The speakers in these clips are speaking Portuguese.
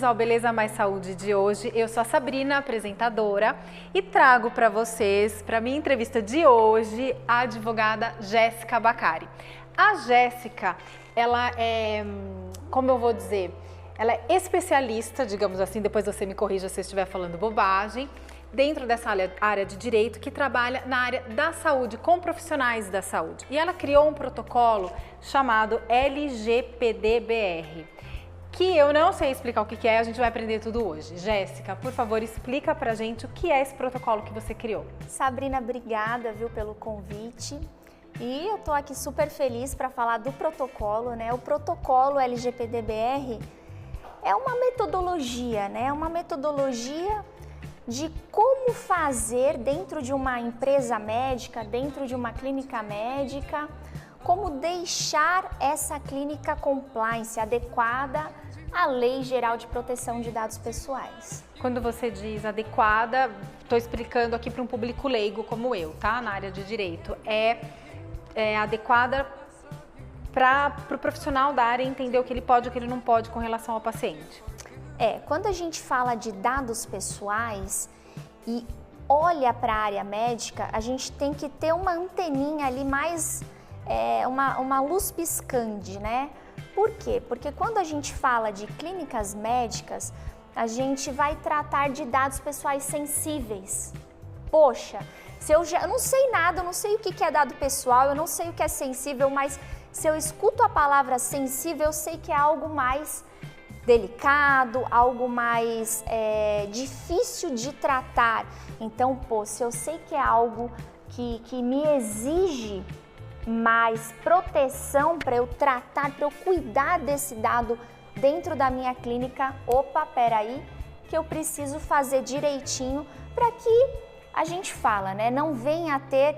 ao Beleza Mais Saúde de hoje. Eu sou a Sabrina, apresentadora, e trago para vocês, para minha entrevista de hoje, a advogada Jéssica Bacari. A Jéssica, ela é, como eu vou dizer, ela é especialista, digamos assim, depois você me corrija se eu estiver falando bobagem, dentro dessa área de direito que trabalha na área da saúde, com profissionais da saúde. E ela criou um protocolo chamado LGPD-BR, que eu não sei explicar o que é, a gente vai aprender tudo hoje. Jéssica, por favor, explica pra gente o que é esse protocolo que você criou. Sabrina, obrigada, viu, pelo convite. E eu tô aqui super feliz para falar do protocolo, né? O protocolo LGPD-BR é uma metodologia, né? Uma metodologia de como fazer dentro de uma empresa médica, dentro de uma clínica médica, como deixar essa clínica compliance adequada à Lei Geral de Proteção de Dados Pessoais. Quando você diz adequada, estou explicando aqui para um público leigo como eu, tá? Na área de direito. É adequada para o profissional da área entender o que ele pode e o que ele não pode com relação ao paciente. Quando a gente fala de dados pessoais e olha para a área médica, a gente tem que ter uma anteninha ali mais, uma luz piscante, né? Por quê? Porque quando a gente fala de clínicas médicas, a gente vai tratar de dados pessoais sensíveis. Poxa, se eu não sei nada, eu não sei o que é dado pessoal, eu não sei o que é sensível, mas se eu escuto a palavra sensível, eu sei que é algo mais delicado, algo mais difícil de tratar. Então, se eu sei que é algo que me exige mais proteção para eu tratar, para eu cuidar desse dado dentro da minha clínica, peraí, que eu preciso fazer direitinho para que a gente fala, né? Não venha a ter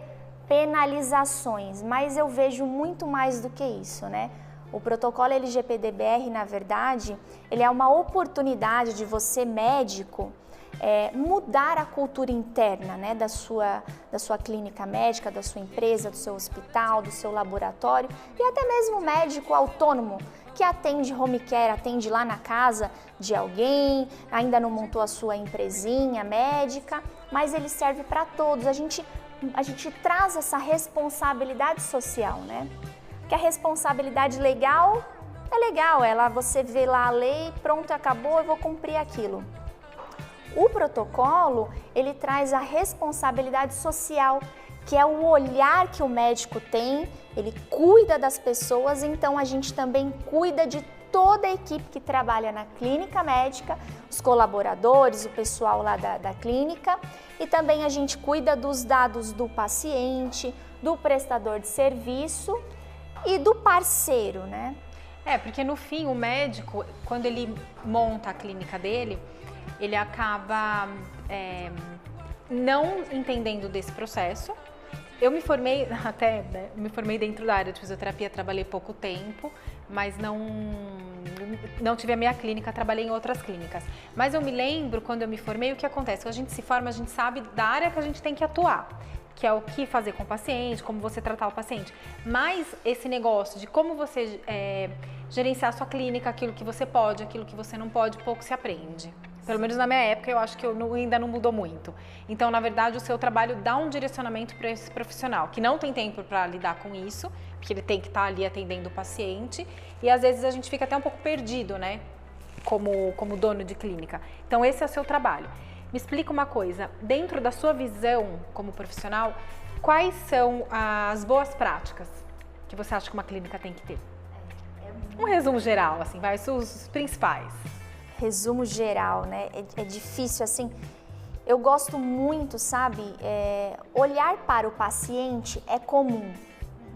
penalizações, mas eu vejo muito mais do que isso, né? O protocolo LGPD-BR, na verdade, ele é uma oportunidade de você, médico, mudar a cultura interna, né, da sua clínica médica, da sua empresa, do seu hospital, do seu laboratório e até mesmo médico autônomo que atende home care, atende lá na casa de alguém, ainda não montou a sua empresinha médica, mas ele serve para todos. A gente traz essa responsabilidade social, né? Que a responsabilidade legal é legal, você vê lá a lei, pronto, acabou, eu vou cumprir aquilo. O protocolo, ele traz a responsabilidade social, que é o olhar que o médico tem, ele cuida das pessoas, então a gente também cuida de toda a equipe que trabalha na clínica médica, os colaboradores, o pessoal lá da clínica, e também a gente cuida dos dados do paciente, do prestador de serviço e do parceiro, né? Porque no fim o médico, quando ele monta a clínica dele, ele acaba não entendendo desse processo. Eu me formei me formei dentro da área de fisioterapia, trabalhei pouco tempo, mas não tive a minha clínica, trabalhei em outras clínicas. Mas eu me lembro, quando eu me formei, o que acontece? Quando a gente se forma, a gente sabe da área que a gente tem que atuar, que é o que fazer com o paciente, como você tratar o paciente. Mas esse negócio de como você gerenciar a sua clínica, aquilo que você pode, aquilo que você não pode, pouco se aprende. Pelo menos na minha época, eu acho que ainda não mudou muito. Então, na verdade, o seu trabalho dá um direcionamento para esse profissional, que não tem tempo para lidar com isso, porque ele tem que estar ali atendendo o paciente, e às vezes a gente fica até um pouco perdido, né, como dono de clínica. Então, esse é o seu trabalho. Me explica uma coisa, dentro da sua visão como profissional, quais são as boas práticas que você acha que uma clínica tem que ter? Um resumo geral, assim, os principais. Resumo geral, né? É difícil, assim. Eu gosto muito, sabe? Olhar para o paciente é comum.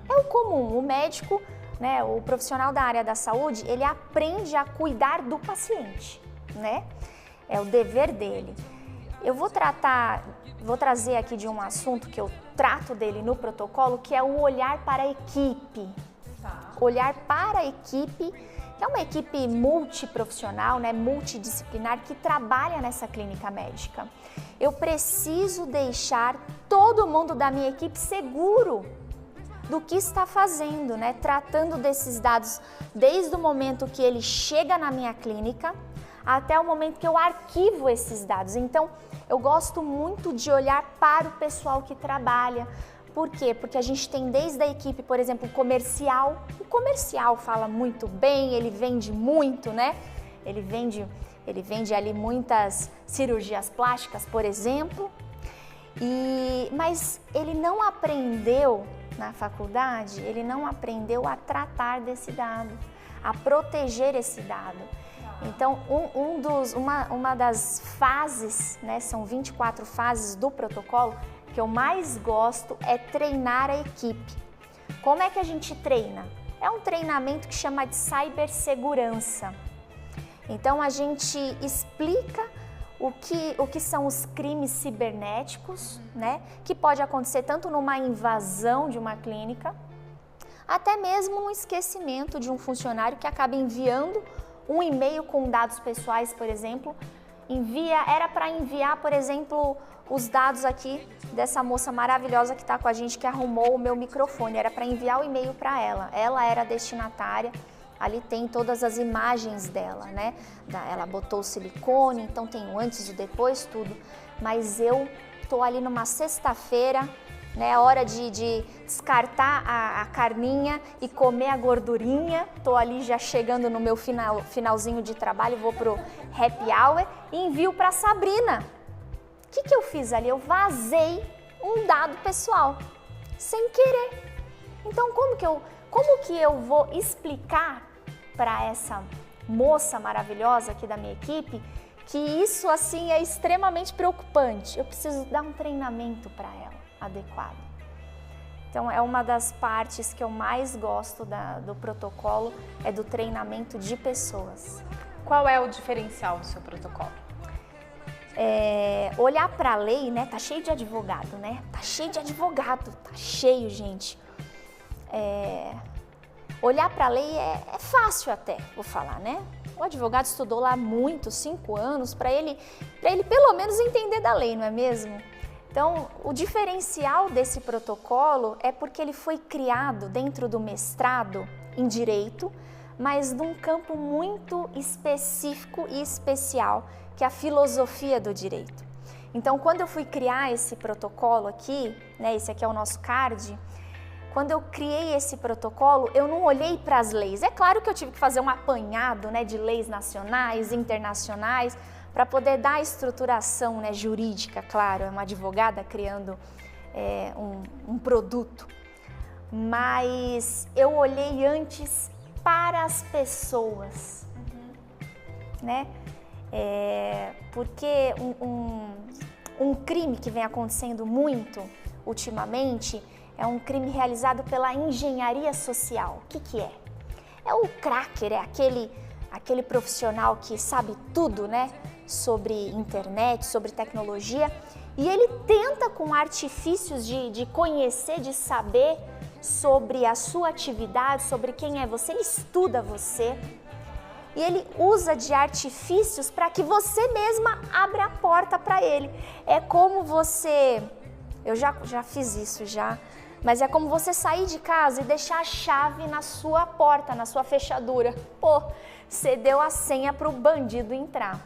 É o comum. O médico, né? O profissional da área da saúde, ele aprende a cuidar do paciente, né? É o dever dele. Eu vou trazer aqui de um assunto que eu trato dele no protocolo, que é o olhar para a equipe. Olhar para a equipe, que é uma equipe multiprofissional, né, multidisciplinar, que trabalha nessa clínica médica. Eu preciso deixar todo mundo da minha equipe seguro do que está fazendo, né, tratando desses dados desde o momento que ele chega na minha clínica até o momento que eu arquivo esses dados. Então, eu gosto muito de olhar para o pessoal que trabalha. Por quê? Porque a gente tem desde a equipe, por exemplo, comercial. O comercial fala muito bem, ele vende muito, né? Ele vende ali muitas cirurgias plásticas, por exemplo. Mas ele não aprendeu na faculdade, ele não aprendeu a desse dado, a proteger esse dado. Então, uma das fases, né, são 24 fases do protocolo, que eu mais gosto é treinar a equipe. Como é que a gente treina? É um treinamento que chama de cibersegurança. Então, a gente explica o que são os crimes cibernéticos, né? Que pode acontecer tanto numa invasão de uma clínica, até mesmo no esquecimento de um funcionário que acaba enviando um e-mail com dados pessoais, por exemplo. Era para enviar, por exemplo, os dados aqui dessa moça maravilhosa que está com a gente, que arrumou o meu microfone. Era para enviar o e-mail para ela. Ela era a destinatária. Ali tem todas as imagens dela, né? Ela botou o silicone, então tem o antes e o depois, tudo. Mas eu tô ali numa sexta-feira, né? Hora de descartar a carninha e comer a gordurinha. Tô ali já chegando no meu finalzinho de trabalho, vou pro happy hour e envio para Sabrina. O que eu fiz ali? Eu vazei um dado pessoal, sem querer. Então, como que eu vou explicar para essa moça maravilhosa aqui da minha equipe que isso assim é extremamente preocupante? Eu preciso dar um treinamento para ela adequado. Então, é uma das partes que eu mais gosto do protocolo, é do treinamento de pessoas. Qual é o diferencial do seu protocolo? Olhar para a lei, né? Tá cheio de advogado, né? Tá cheio, gente. Olhar para a lei é fácil até, vou falar, né? O advogado estudou lá muito, 5 anos, para ele pelo menos entender da lei, não é mesmo? Então, o diferencial desse protocolo é porque ele foi criado dentro do mestrado em Direito, mas num campo muito específico e especial, que é a filosofia do direito. Então, quando eu fui criar esse protocolo aqui, né, esse aqui é o nosso card, quando eu criei esse protocolo, eu não olhei para as leis. É claro que eu tive que fazer um apanhado, né, de leis nacionais, internacionais, para poder dar a estruturação, né, jurídica, claro, é uma advogada criando um produto. Mas eu olhei antes para as pessoas, né? Porque um crime que vem acontecendo muito ultimamente é um crime realizado pela engenharia social. O que é? É o cracker, é aquele profissional que sabe tudo, né? Sobre internet, sobre tecnologia, e ele tenta com artifícios de conhecer, de saber sobre a sua atividade, sobre quem é você, ele estuda você e ele usa de artifícios para que você mesma abra a porta para ele. É como você, eu já fiz isso já, mas é como você sair de casa e deixar a chave na sua porta, na sua fechadura. Pô, você deu a senha para o bandido entrar.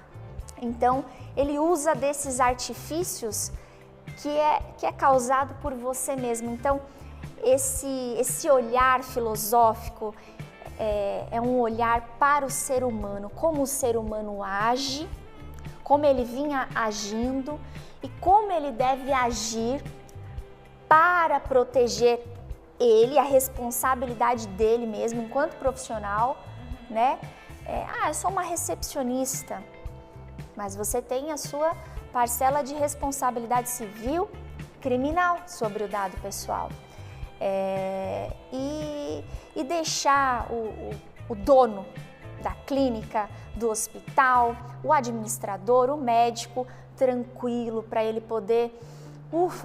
Então, ele usa desses artifícios que é causado por você mesmo. Então, esse olhar filosófico é um olhar para o ser humano, como o ser humano age, como ele vinha agindo e como ele deve agir para proteger ele, a responsabilidade dele mesmo enquanto profissional, né? Eu sou uma recepcionista, mas você tem a sua parcela de responsabilidade civil, criminal sobre o dado pessoal. E deixar o dono da clínica, do hospital, o administrador, o médico, tranquilo para ele poder,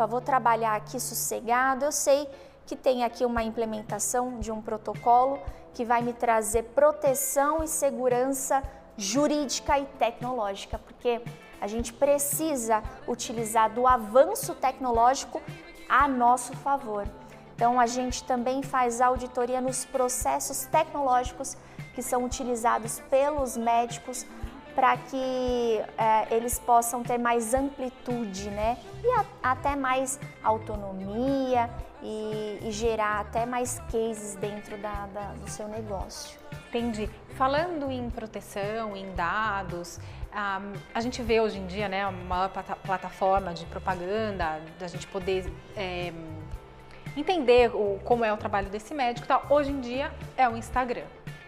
vou trabalhar aqui sossegado. Eu sei que tem aqui uma implementação de um protocolo que vai me trazer proteção e segurança jurídica e tecnológica, porque a gente precisa utilizar do avanço tecnológico a nosso favor. Então, a gente também faz auditoria nos processos tecnológicos que são utilizados pelos médicos para que eles possam ter mais amplitude, né? E até mais autonomia e gerar até mais cases dentro do seu negócio. Entendi. Falando em proteção, em dados, a gente vê hoje em dia, né, uma plataforma de propaganda, da gente poder entender como é o trabalho desse médico e tal. Hoje em dia é o Instagram.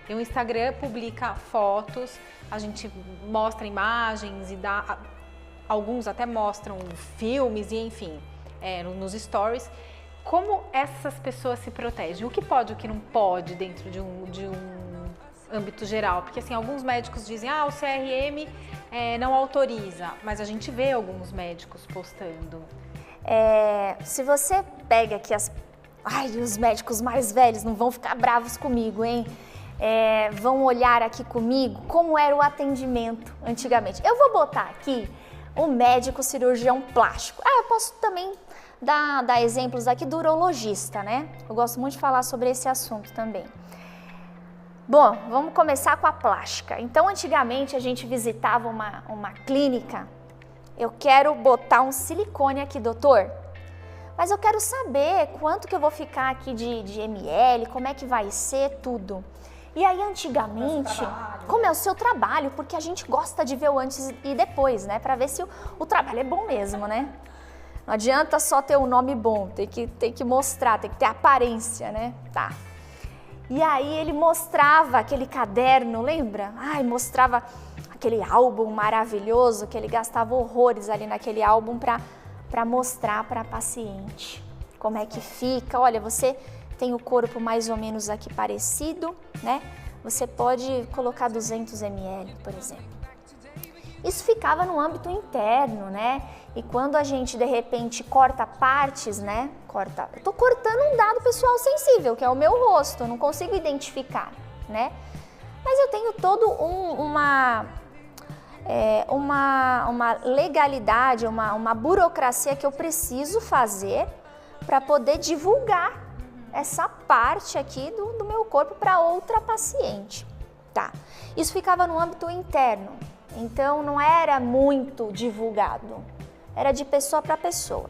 E o Instagram publica fotos, a gente mostra imagens e alguns até mostram filmes e enfim, nos stories. Como essas pessoas se protegem? O que pode e o que não pode dentro de um âmbito geral? Porque assim, alguns médicos dizem, o CRM não autoriza, mas a gente vê alguns médicos postando. Se você pega aqui os médicos mais velhos não vão ficar bravos comigo, hein? Vão olhar aqui comigo como era o atendimento antigamente. Eu vou botar aqui o médico cirurgião plástico. Eu posso também dar exemplos aqui do urologista, né? Eu gosto muito de falar sobre esse assunto também. Bom, vamos começar com a plástica. Então, antigamente a gente visitava uma clínica. Eu quero botar um silicone aqui, doutor, mas eu quero saber quanto que eu vou ficar aqui de ml, como é que vai ser tudo. E aí, antigamente, como é o seu trabalho? Porque a gente gosta de ver o antes e depois, né? Para ver se o trabalho é bom mesmo, né? Não adianta só ter um nome bom, tem que mostrar, tem que ter aparência, né? Tá. E aí ele mostrava aquele caderno, lembra? Mostrava aquele álbum maravilhoso, que ele gastava horrores ali naquele álbum para mostrar para a paciente como é que fica. Olha, você tem o corpo mais ou menos aqui parecido, né? Você pode colocar 200 ml, por exemplo. Isso ficava no âmbito interno, né? E quando a gente, de repente, corta partes, né? Eu tô cortando um dado pessoal sensível, que é o meu rosto, eu não consigo identificar, né? Mas eu tenho todo uma legalidade, uma burocracia que eu preciso fazer para poder divulgar essa parte aqui do meu corpo para outra paciente, tá? Isso ficava no âmbito interno, então não era muito divulgado, era de pessoa para pessoa.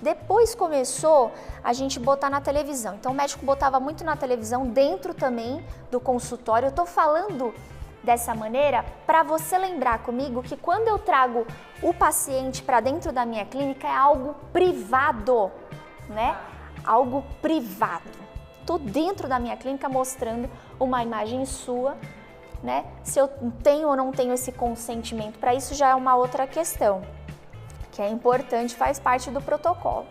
Depois começou a gente botar na televisão, então o médico botava muito na televisão, dentro também do consultório. Eu tô falando dessa maneira para você lembrar comigo que quando eu trago o paciente para dentro da minha clínica é algo privado, né? Algo privado. Tô dentro da minha clínica mostrando uma imagem sua, né? Se eu tenho ou não tenho esse consentimento para isso já é uma outra questão, que é importante, faz parte do protocolo.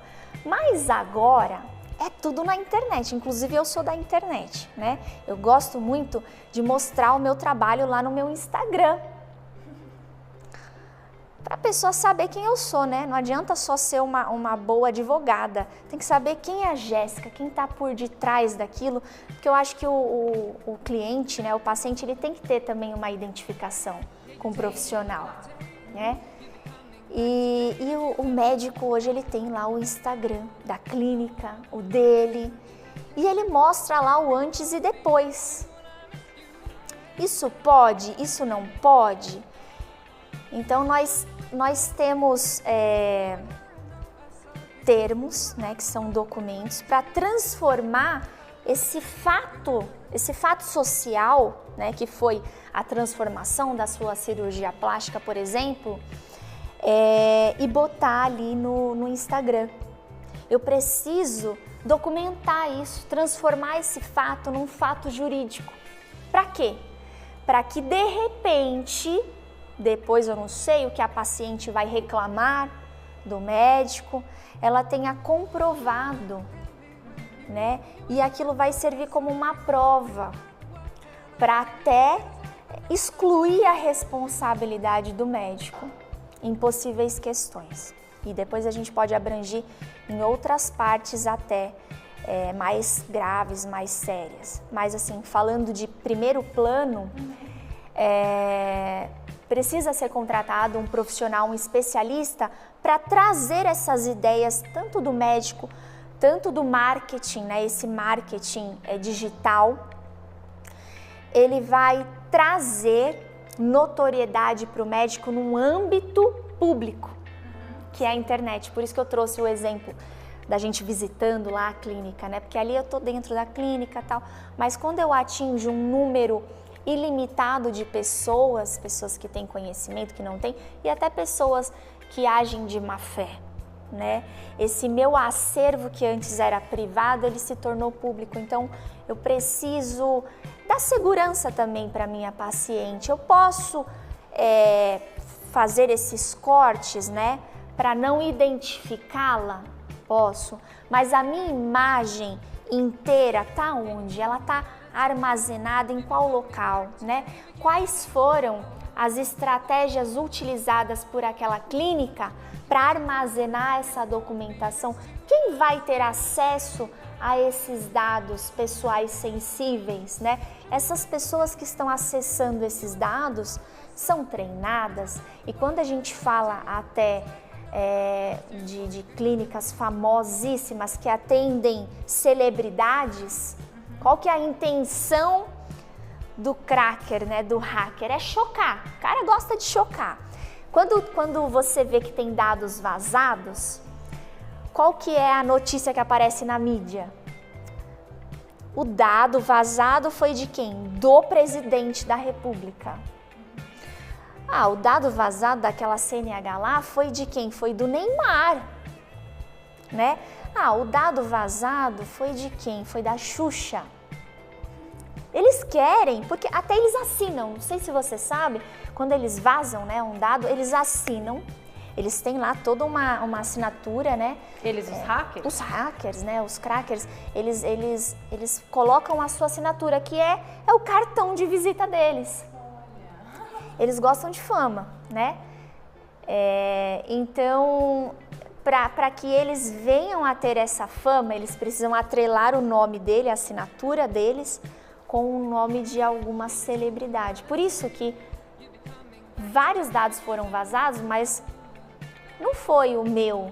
Mas agora é tudo na internet, inclusive eu sou da internet, né? Eu gosto muito de mostrar o meu trabalho lá no meu Instagram, para a pessoa saber quem eu sou, né? Não adianta só ser uma boa advogada, tem que saber quem é a Jéssica, quem está por detrás daquilo, porque eu acho que o cliente, né, o paciente, ele tem que ter também uma identificação com o profissional, né? E o médico hoje, ele tem lá o Instagram da clínica, o dele, e ele mostra lá o antes e depois. Isso pode? Isso não pode? Então, nós temos termos, né, que são documentos, para transformar esse fato social, né, que foi a transformação da sua cirurgia plástica, por exemplo, e botar ali no Instagram. Eu preciso documentar isso, transformar esse fato num fato jurídico. Para quê? Para que, de repente, depois eu não sei o que a paciente vai reclamar do médico, ela tenha comprovado, né? E aquilo vai servir como uma prova para até excluir a responsabilidade do médico em possíveis questões. E depois a gente pode abranger em outras partes até mais graves, mais sérias. Mas assim, falando de primeiro plano, precisa ser contratado um profissional, um especialista para trazer essas ideias tanto do médico, tanto do marketing, né? Esse marketing digital, ele vai trazer notoriedade para o médico num âmbito público, que é a internet. Por isso que eu trouxe o exemplo da gente visitando lá a clínica, né? Porque ali eu tô dentro da clínica e tal, mas quando eu atinjo um número ilimitado de pessoas que têm conhecimento, que não têm, e até pessoas que agem de má fé, né? Esse meu acervo que antes era privado, ele se tornou público, então eu preciso dar segurança também para minha paciente. Eu posso fazer esses cortes, né, para não identificá-la? Posso, mas a minha imagem inteira tá onde? Ela tá armazenada em qual local, né? Quais foram as estratégias utilizadas por aquela clínica para armazenar essa documentação? Quem vai ter acesso a esses dados pessoais sensíveis, né? Essas pessoas que estão acessando esses dados são treinadas, e quando a gente fala até de clínicas famosíssimas que atendem celebridades, qual que é a intenção do cracker, né, do hacker? É chocar. O cara gosta de chocar. Quando você vê que tem dados vazados, qual que é a notícia que aparece na mídia? O dado vazado foi de quem? Do presidente da República. Ah, o dado vazado daquela CNH lá foi de quem? Foi do Neymar, né? Ah, o dado vazado foi de quem? Foi da Xuxa. Eles querem, porque até eles assinam, não sei se você sabe, quando eles vazam, né, um dado, eles assinam, eles têm lá toda uma assinatura, né? Eles, os hackers? Os hackers, né, os crackers, eles colocam a sua assinatura, que é o cartão de visita deles. Eles gostam de fama, né? Então, para que eles venham a ter essa fama, eles precisam atrelar o nome dele, a assinatura deles, com o nome de alguma celebridade. Por isso que vários dados foram vazados, mas não foi o meu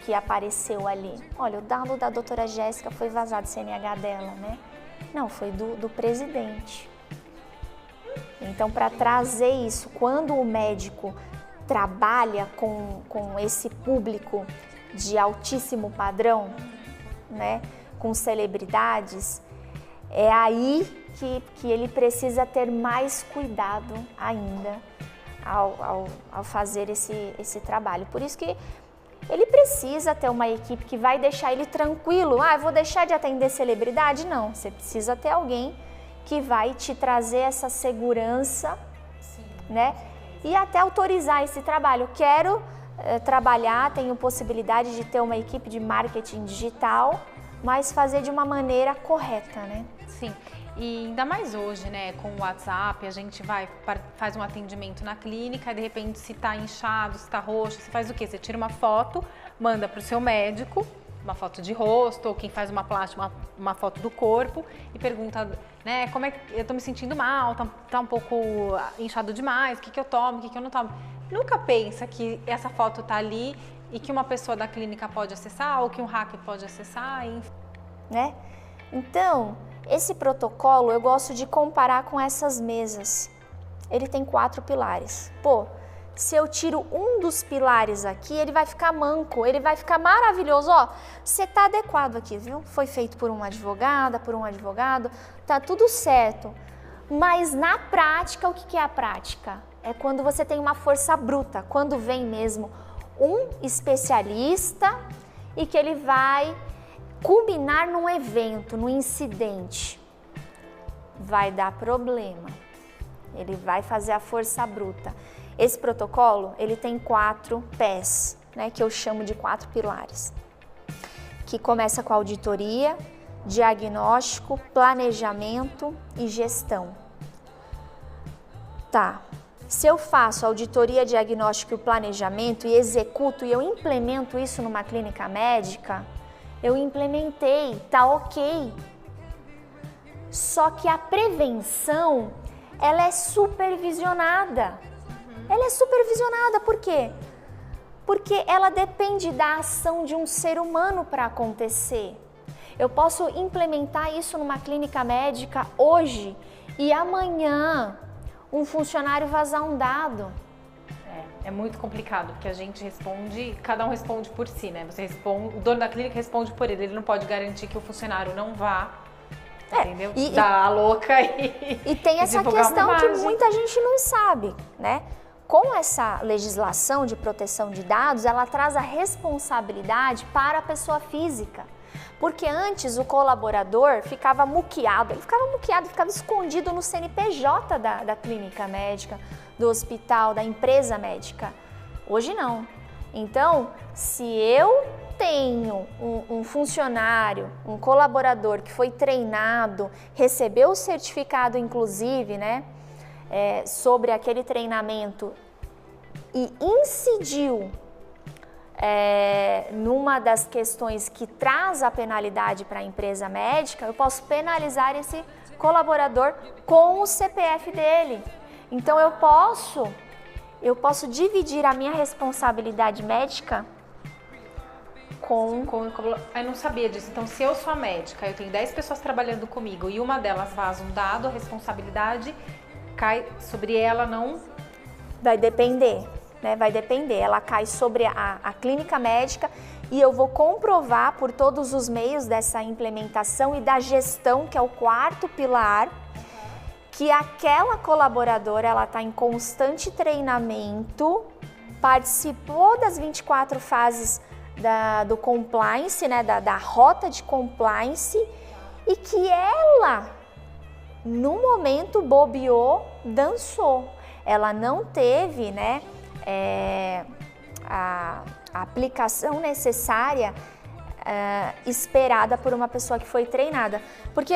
que apareceu ali. Olha, o dado da doutora Jéssica foi vazado, CNH dela, né? Não, foi do presidente. Então, para trazer isso, quando o médico trabalha com esse público de altíssimo padrão, né, com celebridades, é aí que ele precisa ter mais cuidado ainda ao fazer esse trabalho. Por isso que ele precisa ter uma equipe que vai deixar ele tranquilo. Ah, eu vou deixar de atender celebridade? Não, você precisa ter alguém que vai te trazer essa segurança, sim, né? E até autorizar esse trabalho. Eu quero trabalhar, tenho possibilidade de ter uma equipe de marketing digital, mas fazer de uma maneira correta, né? Sim, e ainda mais hoje, né, com o WhatsApp, a gente faz um atendimento na clínica, e de repente se tá inchado, se tá roxo, você faz o quê? Você tira uma foto, manda pro seu médico, uma foto de rosto, ou quem faz uma plástica, uma foto do corpo, e pergunta, né, como é que eu tô me sentindo mal, tá um pouco inchado demais, o que eu tomo, o que eu não tomo. Nunca pensa que essa foto tá ali e que uma pessoa da clínica pode acessar, ou que um hacker pode acessar, enfim. Né? Então, esse protocolo eu gosto de comparar com essas mesas. Ele tem 4 pilares. Pô, se eu tiro um dos pilares aqui, ele vai ficar manco, ele vai ficar maravilhoso. Ó, você tá adequado aqui, viu? Foi feito por uma advogada, por um advogado, tá tudo certo. Mas na prática, o que é a prática? É quando você tem uma força bruta, quando vem mesmo um especialista e que ele vai culminar num evento, num incidente. Vai dar problema. Ele vai fazer a força bruta. Esse protocolo, ele tem 4 pés, né, que eu chamo de 4 pilares, que começa com auditoria, diagnóstico, planejamento e gestão. Tá, se eu faço auditoria, diagnóstico e planejamento e executo e eu implemento isso numa clínica médica, eu implementei, tá ok. Só que a prevenção, ela é supervisionada. Ela é supervisionada, por quê? Porque ela depende da ação de um ser humano para acontecer. Eu posso implementar isso numa clínica médica hoje e amanhã um funcionário vazar um dado. É muito complicado, porque a gente responde, cada um responde por si, né? Você responde, o dono da clínica responde por ele não pode garantir que o funcionário não vá, entendeu? Dar a louca e tem essa questão que muita gente não sabe, né? Com essa legislação de proteção de dados, ela traz a responsabilidade para a pessoa física. Porque antes o colaborador ficava muqueado, ficava escondido no CNPJ da clínica médica, do hospital, da empresa médica. Hoje não. Então, se eu tenho um funcionário, um colaborador que foi treinado, recebeu o certificado inclusive, né, sobre aquele treinamento e incidiu numa das questões que traz a penalidade para a empresa médica, eu posso penalizar esse colaborador com o CPF dele. Então eu posso dividir a minha responsabilidade médica com... Eu não sabia disso. Então, se eu sou a médica, eu tenho 10 pessoas trabalhando comigo e uma delas vaza um dado, a responsabilidade cai sobre ela, não... Vai depender, né? Vai depender. Ela cai sobre a clínica médica e eu vou comprovar por todos os meios dessa implementação e da gestão, que é o quarto pilar, que aquela colaboradora, ela está em constante treinamento, participou das 24 fases do compliance, né, da rota de compliance, e que ela, no momento, bobeou, dançou. Ela não teve, né, a aplicação necessária esperada por uma pessoa que foi treinada. Porque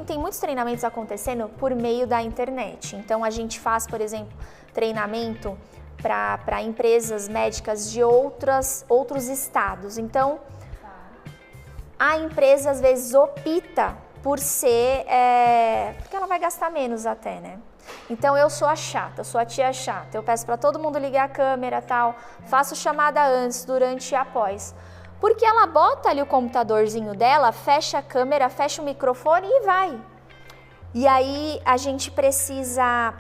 tem muitos treinamentos acontecendo por meio da internet. Então, a gente faz, por exemplo, treinamento para empresas médicas de outros estados. Então, a empresa às vezes opta por ser... porque ela vai gastar menos até, né? Então, eu sou a chata, eu sou a tia chata. Eu peço para todo mundo ligar a câmera e tal, faço chamada antes, durante e após. Porque ela bota ali o computadorzinho dela, fecha a câmera, fecha o microfone e vai. E aí a gente precisa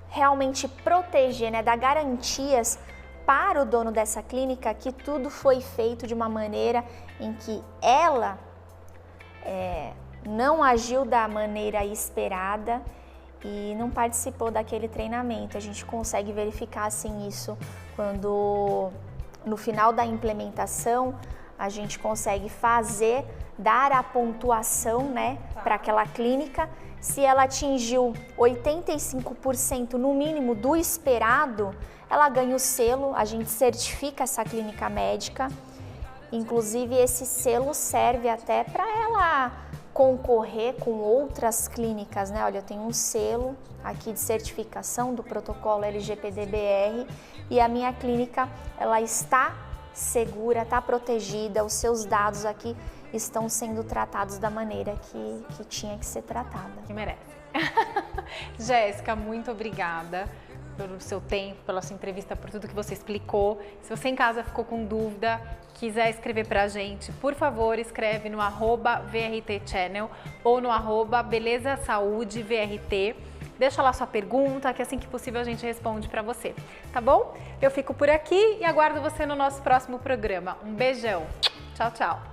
realmente proteger, né, dar garantias para o dono dessa clínica que tudo foi feito de uma maneira em que ela não agiu da maneira esperada e não participou daquele treinamento. A gente consegue verificar assim isso quando no final da implementação a gente consegue dar a pontuação, né, para aquela clínica. Se ela atingiu 85% no mínimo do esperado, ela ganha o selo, a gente certifica essa clínica médica. Inclusive esse selo serve até para ela concorrer com outras clínicas, né? Olha, eu tenho um selo aqui de certificação do protocolo LGPD-BR e a minha clínica, ela está segura, está protegida, os seus dados aqui estão sendo tratados da maneira que tinha que ser tratada. Que merece. Jéssica, muito obrigada pelo seu tempo, pela sua entrevista, por tudo que você explicou. Se você em casa ficou com dúvida, quiser escrever pra gente, por favor, escreve no @VRTchannel ou no @BelezaSaúdeVRT. Deixa lá sua pergunta, que assim que possível a gente responde pra você, tá bom? Eu fico por aqui e aguardo você no nosso próximo programa. Um beijão. Tchau, tchau.